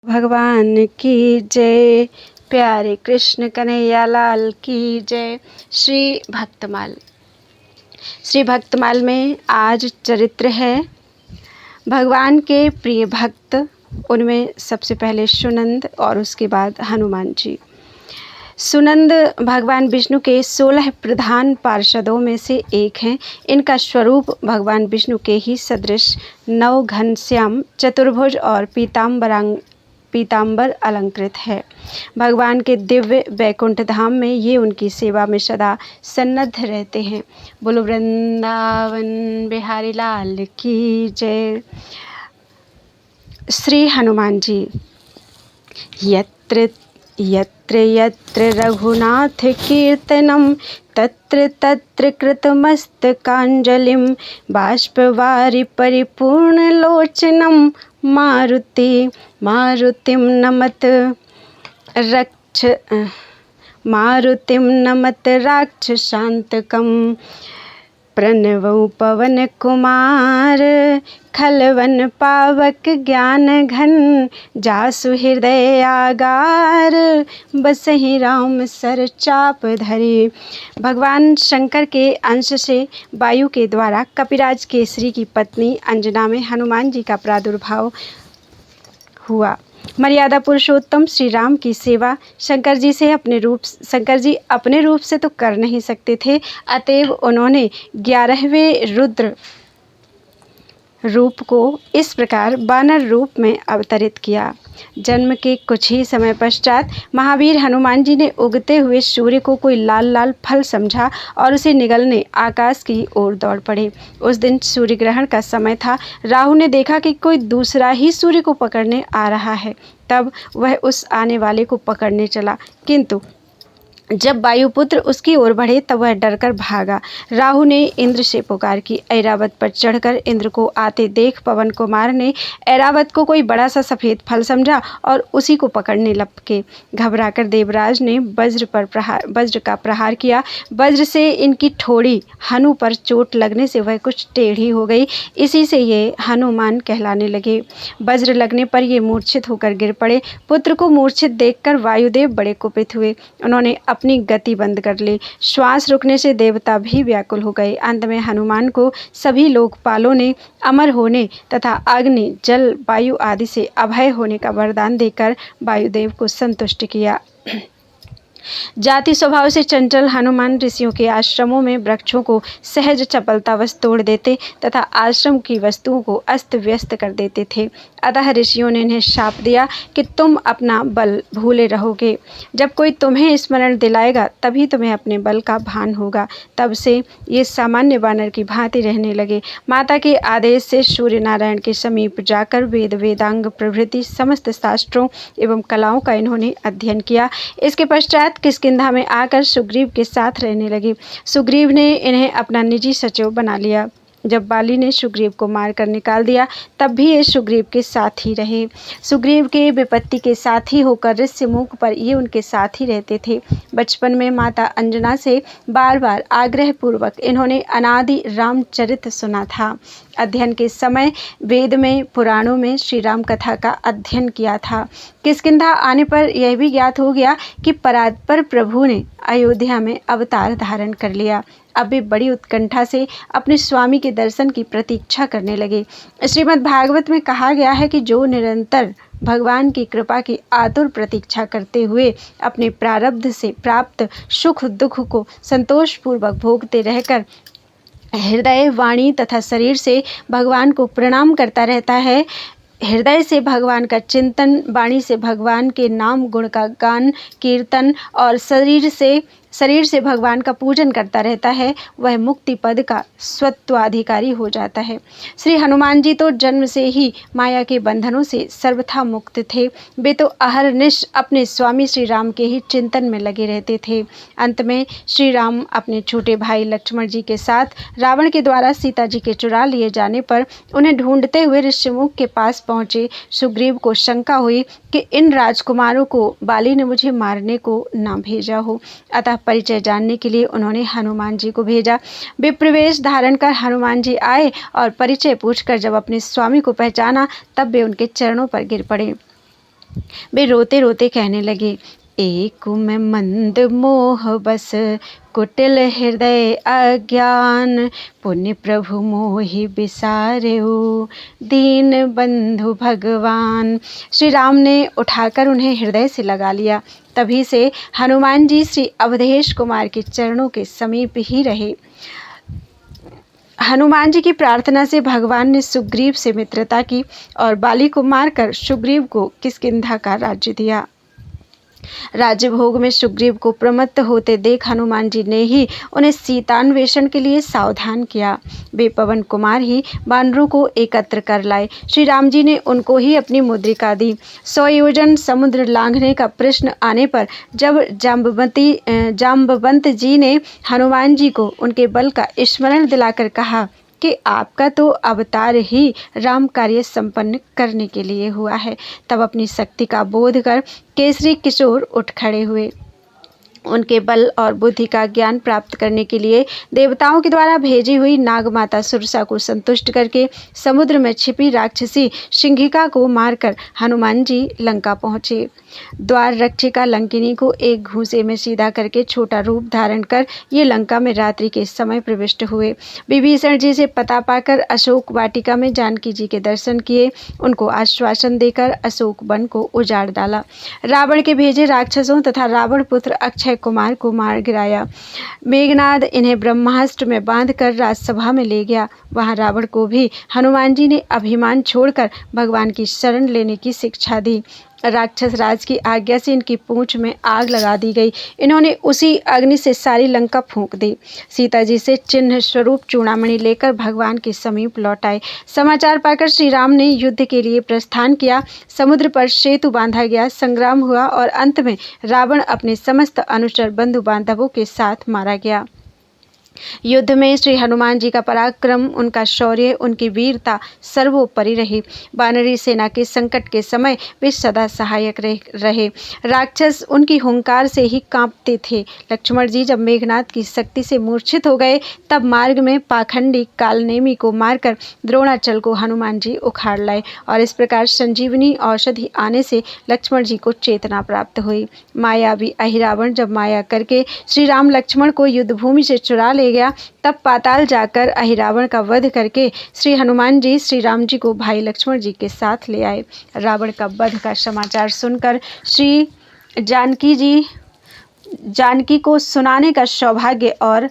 भगवान की जय। प्यारे कृष्ण कन्हैया लाल की जय। श्री भक्तमाल में आज चरित्र है भगवान के प्रिय भक्त, उनमें सबसे पहले सुनंद और उसके बाद हनुमान जी। सुनंद भगवान विष्णु के 16 प्रधान पार्षदों में से एक हैं। इनका स्वरूप भगवान विष्णु के ही सदृश नव घनश्याम, चतुर्भुज और पीताम्बर अलंकृत है। भगवान के दिव्य वैकुंठ धाम में ये उनकी सेवा में सदा सन्नद्ध रहते हैं। बोलो वृंदावन बिहारी लाल की जय। श्री हनुमान जी। यत्र यत्र यत्र रघुनाथ कीर्तनम तत्र तत्र कृतमस्तकांजलिं बाष्पवारि परिपूर्णलोचनं मारुतिं नमत राक्षसान्तकम् प्रणवौ पवन कुमार खलवन पावक ज्ञान घन जासु हृदय आगार बसहि राम सर चाप धरे। भगवान शंकर के अंश से वायु के द्वारा कपिराज केसरी की पत्नी अंजना में हनुमान जी का प्रादुर्भाव हुआ। मर्यादा पुरुषोत्तम श्री राम की सेवा शंकर जी अपने रूप से तो कर नहीं सकते थे, अतएव उन्होंने 11वें रुद्र रूप को इस प्रकार वानर रूप में अवतरित किया। जन्म के कुछ ही समय पश्चात महावीर हनुमान जी ने उगते हुए सूर्य को कोई लाल लाल फल समझा और उसे निगलने आकाश की ओर दौड़ पड़े। उस दिन सूर्य ग्रहण का समय था। राहु ने देखा कि कोई दूसरा ही सूर्य को पकड़ने आ रहा है, तब वह उस आने वाले को पकड़ने चला, किंतु जब वायुपुत्र उसकी ओर बढ़े तब वह डरकर भागा। राहु ने इंद्र से पुकार की। ऐरावत पर चढ़कर इंद्र को आते देख पवन कुमार ने ऐरावत को कोई बड़ा सा सफ़ेद फल समझा और उसी को पकड़ने लपके। घबराकर देवराज ने वज्र का प्रहार किया। वज्र से इनकी ठोड़ी हनु पर चोट लगने से वह कुछ टेढ़ी हो गई। इसी से ये हनुमान कहलाने लगे। वज्र लगने पर ये मूर्छित होकर गिर पड़े। पुत्र को मूर्छित देखकर वायुदेव बड़े कुपित हुए। उन्होंने अपनी गति बंद कर ली। श्वास रुकने से देवता भी व्याकुल हो गए। अंत में हनुमान को सभी लोकपालों ने अमर होने तथा अग्नि, जल, वायु आदि से अभय होने का वरदान देकर वायुदेव को संतुष्ट किया। जाति स्वभाव से चंचल हनुमान ऋषियों के आश्रमों में वृक्षों को सहज चपलतावश तोड़ देते तथा आश्रम की वस्तुओं को अस्त व्यस्त कर देते थे। अतः ऋषियों ने इन्हें शाप दिया कि तुम अपना बल भूले रहोगे। जब कोई तुम्हें स्मरण दिलाएगा तभी तुम्हें अपने बल का भान होगा। तब से ये सामान्य वानर की भांति रहने लगे। माता के आदेश से सूर्य नारायण के समीप जाकर वेद, वेदांग प्रभृति समस्त शास्त्रों एवं कलाओं का इन्होंने अध्ययन किया। इसके पश्चात किष्किंधा में आकर सुग्रीव के साथ रहने लगे। सुग्रीव ने इन्हें अपना निजी सचिव बना लिया। जब बाली ने सुग्रीव को मारकर निकाल दिया तब भी ये सुग्रीव के साथ ही रहे। सुग्रीव के विपत्ति के साथी होकर ऋष्यमुख पर ये उनके साथ ही रहते थे। बचपन में माता अंजना से बार बार आग्रह पूर्वक इन्होंने अनादि रामचरित सुना था। अध्ययन के समय वेद में, पुराणों में श्री राम कथा का अध्ययन किया था। किष्किंधा आने पर यह भी ज्ञात हो गया कि परात्पर प्रभु ने अयोध्या में अवतार धारण कर लिया। अब वे बड़ी उत्कंठा से अपने स्वामी के दर्शन की प्रतीक्षा करने लगे। श्रीमद् भागवत में कहा गया है कि जो निरंतर भगवान की कृपा की आतुर प्रतीक्षा करते हुए अपने प्रारब्ध से प्राप्त सुख दुख को संतोषपूर्वक भोगते रहकर हृदय, वाणी तथा शरीर से भगवान को प्रणाम करता रहता है, हृदय से भगवान का चिंतन, वाणी से भगवान के नाम गुण का गान कीर्तन और शरीर से भगवान का पूजन करता रहता है, वह मुक्ति पद का स्वत्वाधिकारी हो जाता है। श्री हनुमान जी तो जन्म से ही माया के बंधनों से सर्वथा मुक्त थे। वे तो अहरनिश अपने स्वामी श्री राम के ही चिंतन में लगे रहते थे। अंत में श्री राम अपने छोटे भाई लक्ष्मण जी के साथ रावण के द्वारा सीता जी के चुरा लिए जाने पर उन्हें ढूंढते हुए ऋष्यमुख के पास पहुँचे। सुग्रीव को शंका हुई कि इन राजकुमारों को बाली ने मुझे मारने को ना भेजा हो, अतः परिचय जानने के लिए उन्होंने हनुमान जी को भेजा। विप्रवेश धारण कर हनुमान जी आए और परिचय पूछकर जब अपने स्वामी को पहचाना तब वे उनके चरणों पर गिर पड़े। वे रोते रोते कहने लगे, एक मैं मंद मोह बस, कुटिल हृदय अज्ञान, पुण्य प्रभु मोहि बिसारेउ, दीन बंधु भगवान। श्री राम ने उठाकर उन्हें हृदय से लगा लिया। तभी से हनुमान जी श्री अवधेश कुमार के चरणों के समीप ही रहे। हनुमान जी की प्रार्थना से भगवान ने सुग्रीव से मित्रता की और बाली को मारकर सुग्रीव को किष्किंधा का राज्य दिया। राज्य भोग में सुग्रीव को प्रमत्त होते देख हनुमान जी ने ही उन्हें सीतान्वेषण के लिए सावधान किया। वे पवन कुमार ही वानरों को एकत्र कर लाए। श्री राम जी ने उनको ही अपनी मुद्रिका दी। 100 योजन समुद्र लांघने का प्रश्न आने पर जब जाम्बवंत जी ने हनुमान जी को उनके बल का स्मरण दिलाकर कहा कि आपका तो अवतार ही राम कार्य संपन्न करने के लिए हुआ है, तब अपनी शक्ति का बोध कर केसरी किशोर उठ खड़े हुए। उनके बल और बुद्धि का ज्ञान प्राप्त करने के लिए देवताओं के द्वारा भेजी हुई नागमाता सुरसा को संतुष्ट करके समुद्र में छिपी राक्षसी सिंहिका को मारकर हनुमान जी लंका पहुँचे। द्वार रक्षिका लंकिनी को एक घूंसे में सीधा करके छोटा रूप धारण कर ये लंका में रात्रि के समय प्रविष्ट हुए। विभीषण जी से पता पाकर अशोक वाटिका में जानकी जी के दर्शन किए। उनको आश्वासन देकर अशोक वन को उजाड़ डाला। रावण के भेजे राक्षसों तथा रावण पुत्र अक्षय कुमार को मार गिराया। मेघनाद इन्हें ब्रह्मास्त्र में बांधकर राजसभा में ले गया। वहां रावण को भी हनुमान जी ने अभिमान छोड़कर भगवान की शरण लेने की शिक्षा दी। राक्षस राज की आज्ञा से इनकी पूंछ में आग लगा दी गई। इन्होंने उसी अग्नि से सारी लंका फूंक दी। सीता जी से चिन्ह स्वरूप चूड़ामणि लेकर भगवान के समीप लौट आए। समाचार पाकर श्री राम ने युद्ध के लिए प्रस्थान किया। समुद्र पर सेतु बांधा गया, संग्राम हुआ और अंत में रावण अपने समस्त अनुचर बंधु बांधवों के साथ मारा गया। युद्ध में श्री हनुमान जी का पराक्रम, उनका शौर्य, उनकी वीरता सर्वोपरि रही। वानरी सेना के संकट के समय वे सदा सहायक रहे। राक्षस उनकी हुंकार से ही कांपते थे। लक्ष्मण जी जब मेघनाद की शक्ति से मूर्छित हो गए तब मार्ग में पाखंडी कालनेमी को मारकर द्रोणाचल को हनुमान जी उखाड़ लाए और इस प्रकार संजीवनी औषधि आने से लक्ष्मण जी को चेतना प्राप्त हुई। मायावी अहिरावण जब माया करके श्री राम लक्ष्मण को युद्धभूमि से चुरा ले गया तब पाताल जाकर अहिरावण का वध करके श्री हनुमान जी श्री राम जी को भाई लक्ष्मण जी के साथ ले आए। रावण का वध का समाचार सुनकर श्री जानकी को सुनाने का सौभाग्य और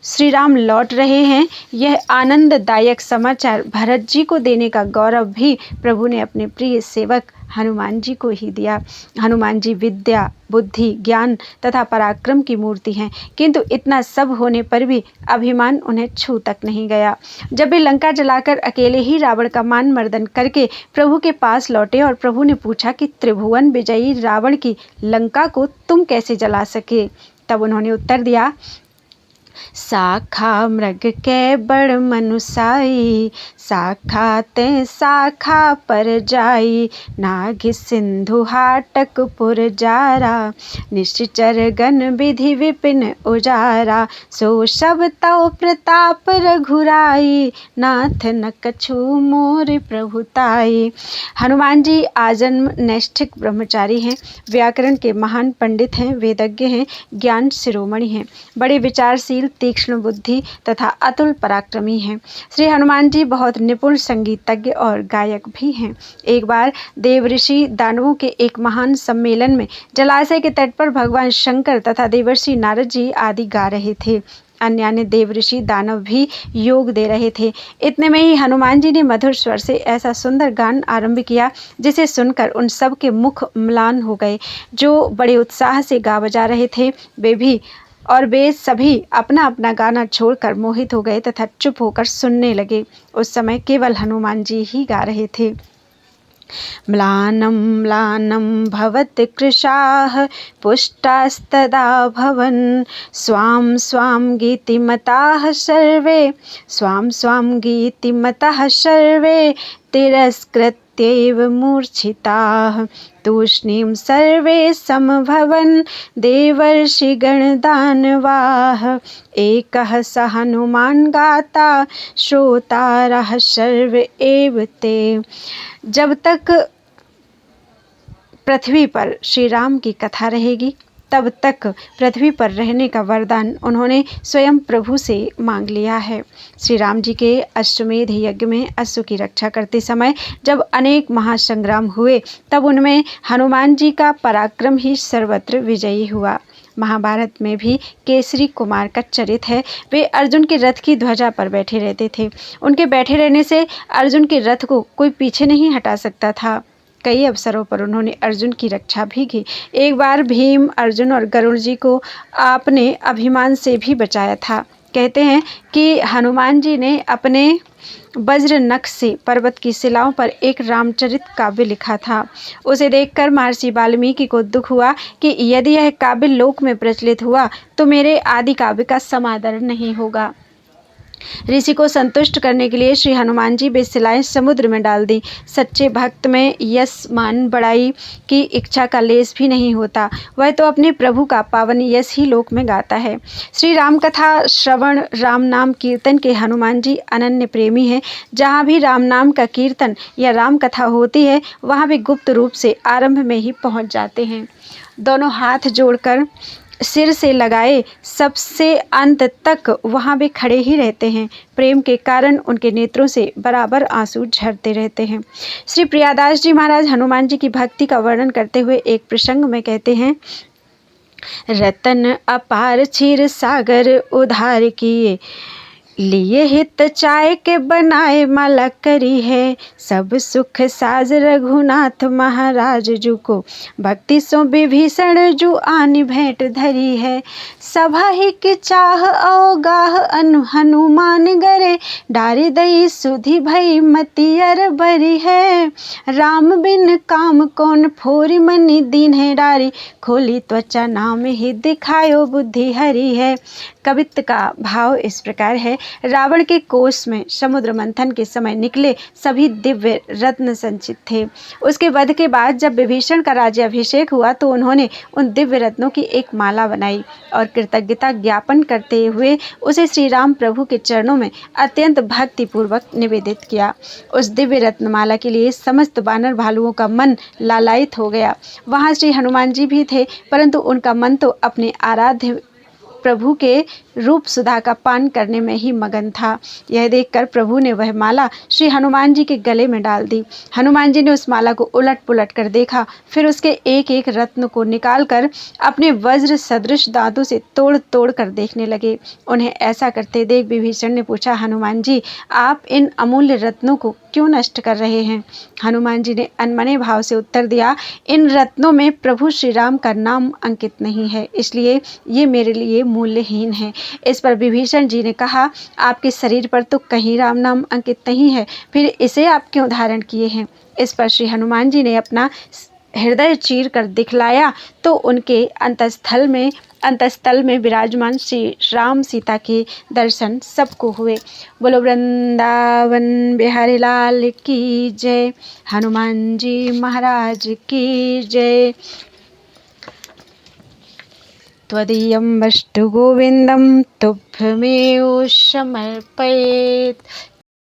श्री राम लौट रहे हैं, यह आनंददायक समाचार भरत जी को देने का गौरव भी प्रभु ने अपने प्रिय सेवक हनुमान जी को ही दिया। हनुमान जी विद्या, बुद्धि, ज्ञान तथा पराक्रम की मूर्ति हैं, किंतु इतना सब होने पर भी अभिमान उन्हें छू तक नहीं गया। जब वे लंका जलाकर अकेले ही रावण का मान मर्दन करके प्रभु के पास लौटे और प्रभु ने पूछा कि त्रिभुवन विजयी रावण की लंका को तुम कैसे जला सके, तब उन्होंने उत्तर दिया, साखा मृग के बड़ मनुसाई, साखा ते साखा पर जाई, नाग सिंधु हाटक पुर जारा, निश्चर गण विधि विपिन उजारा, सो सब तव प्रताप रघुराई, नाथ न कछु मोर प्रभुताई। हनुमान जी आजन्म नैष्ठिक ब्रह्मचारी हैं, व्याकरण के महान पंडित हैं, वेदज्ञ हैं, ज्ञान शिरोमणि हैं, बड़े विचारशील, तीक्ष्ण बुद्धि तथा अतुल पराक्रमी हैं। श्री हनुमान जी बहुत निपुण संगीतज्ञ और गायक भी हैं। एक बार देव ऋषि दानवों के एक महान सम्मेलन में जलाशय के तट पर भगवान शंकर तथा देवर्षि नारद जी आदि गा रहे थे। अन्य देव ऋषि दानव भी योग दे रहे थे। इतने में ही हनुमान जी ने मधुर स्वर से ऐसा सुंदर गान आरंभ किया जिसे सुनकर उन सब के मुख म्लान हो गए। जो बड़े उत्साह से गा बजा रहे थे वे सभी अपना अपना गाना छोड़कर मोहित हो गए तथा चुप होकर सुनने लगे। उस समय केवल हनुमान जी ही गा रहे थे। म्लानं म्लानं भवत् कृशाः पुष्टास्तदा भवन्, स्वां स्वां गीतिमताः सर्वे, स्वां स्वां गीतिमतः सर्वे, तिरस्कृत्यैव मूर्छिताः, तूष्णीं सर्वे समभवन् देवर्षिगणदानवाः, एकः स हनुमान् गाता श्रोतारः सर्वे एव ते। जब तक पृथ्वी पर श्री राम की कथा रहेगी, तब तक पृथ्वी पर रहने का वरदान उन्होंने स्वयं प्रभु से मांग लिया है। श्री राम जी के अश्वमेध यज्ञ में अश्व की रक्षा करते समय जब अनेक महासंग्राम हुए, तब उनमें हनुमान जी का पराक्रम ही सर्वत्र विजयी हुआ। महाभारत में भी केसरी कुमार का चरित्र है। वे अर्जुन के रथ की ध्वजा पर बैठे रहते थे। उनके बैठे रहने से अर्जुन के रथ को कोई पीछे नहीं हटा सकता था। कई अवसरों पर उन्होंने अर्जुन की रक्षा भी की। एक बार भीम, अर्जुन और गरुड़ जी को आपने अभिमान से भी बचाया था। कहते हैं कि हनुमान जी ने अपने वज्र नख से पर्वत की शिलाओं पर एक रामचरित काव्य लिखा था। उसे देखकर महर्षि वाल्मीकि को दुख हुआ कि यदि यह काव्य लोक में प्रचलित हुआ तो मेरे आदि काव्य का समादर नहीं होगा। ऋषि को संतुष्ट करने के लिए श्री हनुमान जी वे शिलाएं समुद्र में डाल दी। सच्चे भक्त में यश, मान, बड़ाई की इच्छा का लेस भी नहीं होता। वह तो अपने प्रभु का पावन यश ही लोक में गाता है। श्री राम कथा श्रवण, राम नाम कीर्तन के हनुमान जी अनन्य प्रेमी हैं। जहाँ भी राम नाम का कीर्तन या राम कथा होती है, वहाँ भी गुप्त रूप से आरंभ में ही पहुँच जाते हैं। दोनों हाथ जोड़कर सिर से लगाए सबसे अंत तक वहाँ वे खड़े ही रहते हैं। प्रेम के कारण उनके नेत्रों से बराबर आंसू झरते रहते हैं। श्री प्रियादास जी महाराज हनुमान जी की भक्ति का वर्णन करते हुए एक प्रसंग में कहते हैं, रतन अपार क्षीर सागर उधार किए, लिए हित चाय के बनाए माला करी है। सब सुख साज रघुनाथ महाराज जू को, भक्ति सो विभीषण जू आनी भेंट धरी है। सभा ही की चाह अवगाह हनुमान गरे, डारी दई सुधि भई मतियर भरी है। राम बिन काम कौन फोरी मनी दीन है डारी, खोली त्वचा नाम ही दिखायो बुद्धि हरी है। कवित्व का भाव इस प्रकार है, रावण के कोष में समुद्र मंथन के समय निकले सभी दिव्य रत्न संचित थे। उसके वध के बाद जब विभीषण का राज्याभिषेक हुआ तो उन्होंने उन दिव्य रत्नों की एक माला बनाई और कृतज्ञता ज्ञापन करते हुए उसे श्री राम प्रभु के चरणों में अत्यंत भक्तिपूर्वक निवेदित किया। उस दिव्य रत्नमाला के लिए समस्त वानर भालुओं का मन लालायित हो गया। वहाँ श्री हनुमान जी भी थे, परंतु उनका मन तो अपने आराध्य प्रभु के रूप सुधा का पान करने में ही मगन था। यह देखकर प्रभु ने वह माला श्री हनुमान जी के गले में डाल दी। हनुमान जी ने उस माला को उलट पुलट कर देखा, फिर उसके एक एक रत्न को निकालकर अपने वज्र सदृश दांतों से तोड़ तोड़ कर देखने लगे। उन्हें ऐसा करते देख विभीषण ने पूछा, हनुमान जी आप इन अमूल्य रत्नों को क्यों नष्ट कर रहे हैं? हनुमान जी ने अनमने भाव से उत्तर दिया, इन रत्नों में प्रभु श्री राम का नाम अंकित नहीं है, इसलिए ये मेरे लिए मूल्यहीन है। इस पर विभीषण जी ने कहा, आपके शरीर पर तो कहीं राम नाम अंकित नहीं है, फिर इसे आप क्यों धारण किए हैं? इस पर श्री हनुमान जी ने अपना हृदय चीर कर दिखलाया तो उनके अंतस्थल में विराजमान श्री राम सीता के दर्शन सबको हुए। बोलो वृंदावन बिहारी लाल की जय, हनुमान जी महाराज की जय। त्वदीयं वस्तु गोविंदं तुभ्यमेव समर्पयेत्।